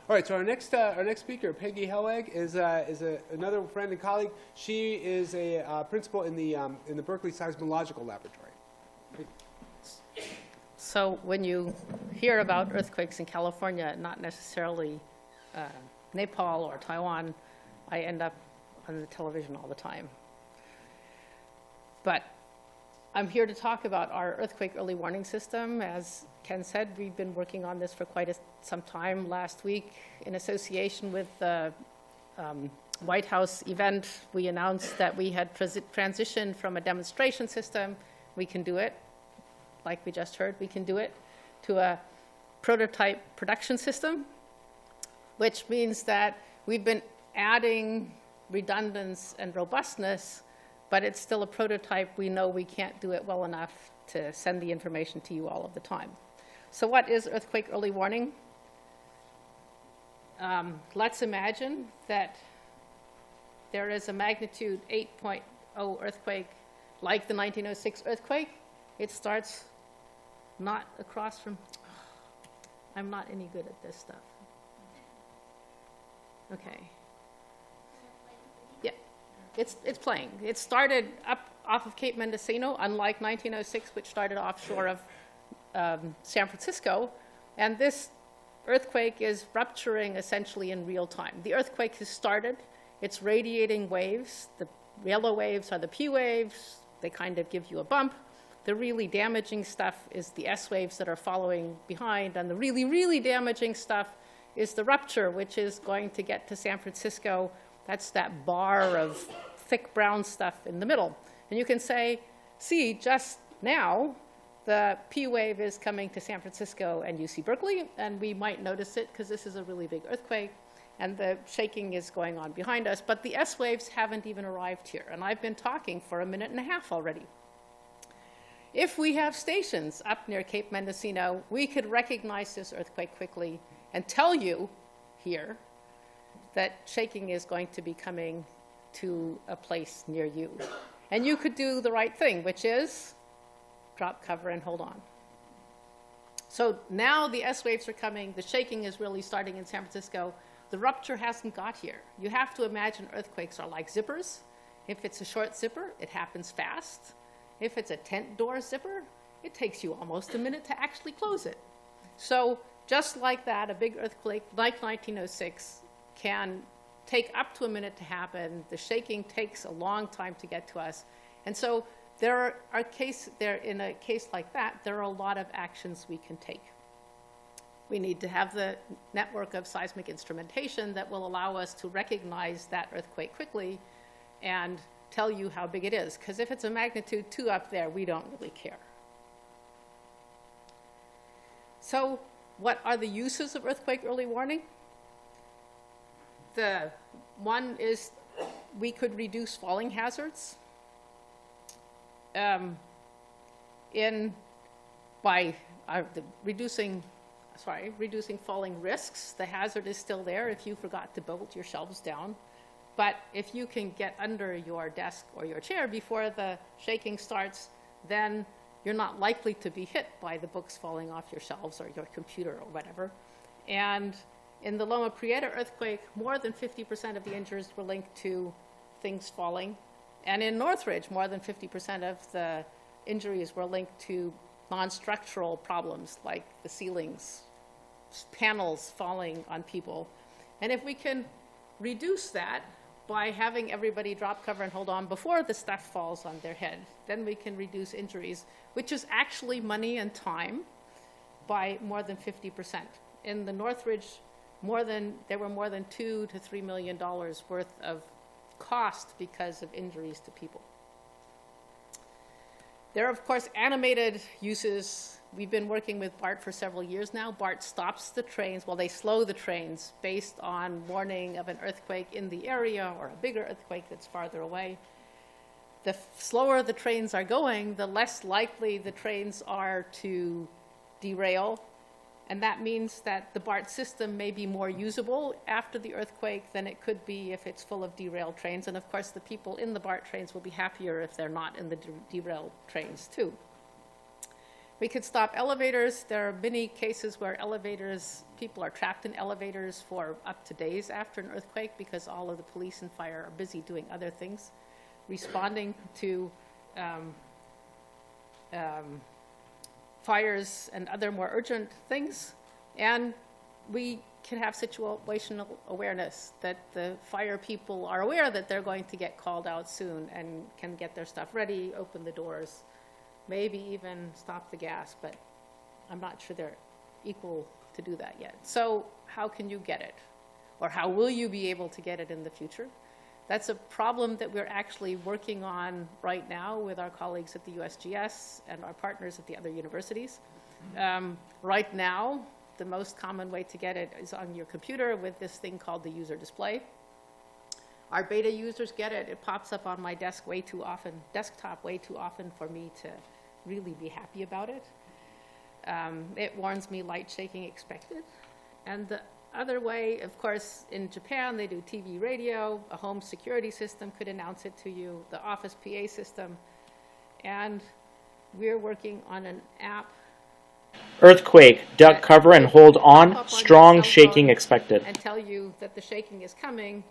All right, so our next speaker, Peggy Hellweg, is another friend and colleague. She is a principal in the Berkeley Seismological Laboratory. So when you hear about earthquakes in California, not necessarily Nepal or Taiwan, I end up on the television all the time. But I'm here to talk about our earthquake early warning system. As Ken said, we've been working on this for quite some time. Last week, in association with the White House event, we announced that we had transitioned from a demonstration system. We can do it, like we just heard, we can do it, to a prototype production system, which means that we've been adding redundance and robustness, but it's still a prototype. We know we can't do it well enough to send the information to you all of the time. So what is earthquake early warning? Let's imagine that there is a magnitude 8.0 earthquake like the 1906 earthquake. It starts not across from, I'm not any good at this stuff. Okay. Yeah, it's playing. It started up off of Cape Mendocino, unlike 1906, which started offshore of San Francisco. And this earthquake is rupturing essentially in real time. The earthquake has started. It's radiating waves. The yellow waves are the P waves. They kind of give you a bump. The really damaging stuff is the S waves that are following behind. And the really, really damaging stuff is the rupture, which is going to get to San Francisco. That's that bar of thick brown stuff in the middle. And you can say, see, just now, the P wave is coming to San Francisco and UC Berkeley, and we might notice it because this is a really big earthquake, and the shaking is going on behind us. But the S waves haven't even arrived here, and I've been talking for 1.5 minutes already. If we have stations up near Cape Mendocino, we could recognize this earthquake quickly and tell you here that shaking is going to be coming to a place near you. And you could do the right thing, which is drop cover and hold on. So now the S waves are coming. The shaking is really starting in San Francisco. The rupture hasn't got here. You have to imagine earthquakes are like zippers. If it's a short zipper, it happens fast. If it's a tent door zipper, it takes you almost 1 minute to actually close it. So just like that, a big earthquake like 1906 can take up to 1 minute to happen. The shaking takes a long time to get to us. And so in a case like that, there are a lot of actions we can take. We need to have the network of seismic instrumentation that will allow us to recognize that earthquake quickly and tell you how big it is. Because if it's a magnitude 2 up there, we don't really care. So what are the uses of earthquake early warning? The one is we could reduce falling hazards. Reducing falling risks. The hazard is still there if you forgot to bolt your shelves down. But if you can get under your desk or your chair before the shaking starts, then you're not likely to be hit by the books falling off your shelves or your computer or whatever. And in the Loma Prieta earthquake, more than 50% of the injuries were linked to things falling. And in Northridge, more than 50% of the injuries were linked to non-structural problems like the ceilings, panels falling on people. And if we can reduce that by having everybody drop cover and hold on before the stuff falls on their head, then we can reduce injuries, which is actually money and time, by more than 50%. In the Northridge, there were more than $2 to $3 million worth of cost because of injuries to people. There are, of course, animated uses. We've been working with BART for several years now. BART stops the trains, well, they slow the trains based on warning of an earthquake in the area or a bigger earthquake that's farther away. The slower the trains are going, the less likely the trains are to derail. And that means that the BART system may be more usable after the earthquake than it could be if it's full of derailed trains. And of course, the people in the BART trains will be happier if they're not in the derailed trains too. We could stop elevators. There are many cases where people are trapped in elevators for up to days after an earthquake because all of the police and fire are busy doing other things, responding to fires and other more urgent things. And we can have situational awareness, that the fire people are aware that they're going to get called out soon and can get their stuff ready, open the doors, maybe even stop the gas, but I'm not sure they're equal to do that yet. So how can you get it? Or how will you be able to get it in the future? That's a problem that we're actually working on right now with our colleagues at the USGS and our partners at the other universities. Right now, the most common way to get it is on your computer with this thing called the user display. Our beta users get it. It pops up on my desktop way too often for me to really be happy about it. It warns me light shaking expected. And the other way, of course, in Japan, they do TV, radio. A home security system could announce it to you, the office PA system. And we're working on an app. Earthquake, duck cover and hold on, strong shaking expected. And tell you that the shaking is coming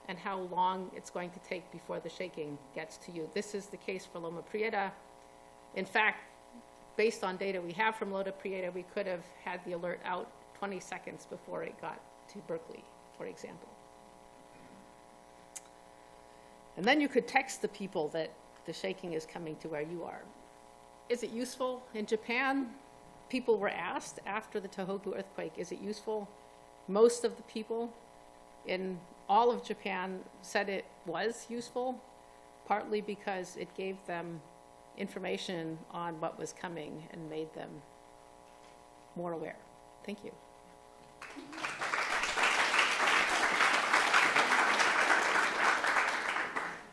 and how long it's going to take before the shaking gets to you. This is the case for Loma Prieta. In fact, based on data we have from Loma Prieta, we could have had the alert out 20 seconds before it got to Berkeley, for example. And then you could text the people that the shaking is coming to where you are. Is it useful? In Japan, people were asked after the Tohoku earthquake, is it useful? Most of the people in all of Japan said it was useful, partly because it gave them information on what was coming and made them more aware. Thank you.